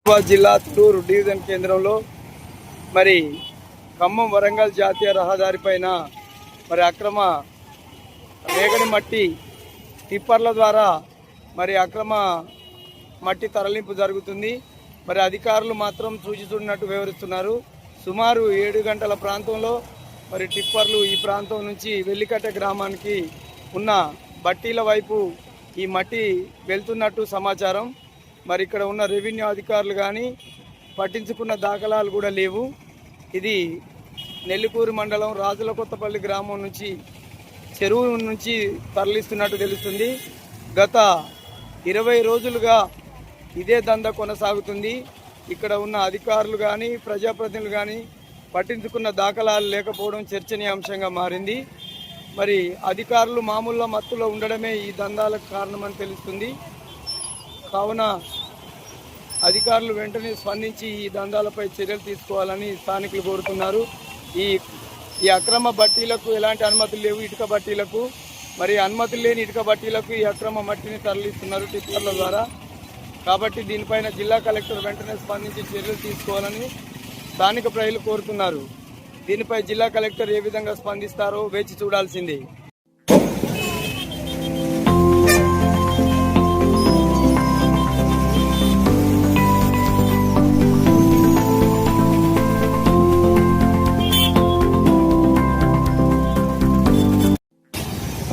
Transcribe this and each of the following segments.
హైదరాబాద్ జిల్లా తూరు డివిజన్ కేంద్రంలో మరి ఖమ్మం వరంగల్ జాతీయ రహదారి పైన మరి అక్రమ రేగడి మట్టి టిప్పర్ల ద్వారా మరి అక్రమ మట్టి తరలింపు జరుగుతుంది. మరి అధికారులు మాత్రం చూచినట్టు వివరిస్తున్నారు. సుమారు 7 గంటల ప్రాంతంలో మరి టిప్పర్లు ఈ ప్రాంతం నుంచి వెల్లికట్ట గ్రామానికి ఉన్న బట్టీల వైపు ఈ మట్టి వెళ్తున్నట్టు సమాచారం. మరి ఇక్కడ ఉన్న రెవెన్యూ అధికారులు కానీ పట్టించుకున్న దాఖలాలు కూడా లేవు. ఇది నెల్లికూరు మండలం రాజులకొత్తపల్లి గ్రామం నుంచి చెరువు నుంచి తరలిస్తున్నట్టు తెలుస్తుంది. గత 20 రోజులుగా ఇదే దందా కొనసాగుతుంది. ఇక్కడ ఉన్న అధికారులు కానీ ప్రజాప్రతినిధులు కానీ పట్టించుకున్న దాఖలాలు లేకపోవడం చర్చనీయాంశంగా మారింది. మరి అధికారులు మామూలు మత్తులో ఉండడమే ఈ దందాలకు కారణమని తెలుస్తుంది. కావున అధికారులు వెంటనే స్పందించి ఈ దందాలపై చర్యలు తీసుకోవాలని స్థానికులు కోరుతున్నారు. ఈ అక్రమ బట్టీలకు ఎలాంటి అనుమతులు లేవు. ఇటుక బట్టీలకు మరి అనుమతులు లేని ఇటుక బట్టీలకు ఈ అక్రమ మట్టిని తరలిస్తున్నారు టిప్పర్ల ద్వారా. కాబట్టి దీనిపైన జిల్లా కలెక్టర్ వెంటనే స్పందించి చర్యలు తీసుకోవాలని స్థానిక ప్రజలు కోరుతున్నారు. దీనిపై జిల్లా కలెక్టర్ ఏ విధంగా స్పందిస్తారో వేచి చూడాల్సిందే.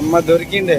అమ్మ దొరికిందే.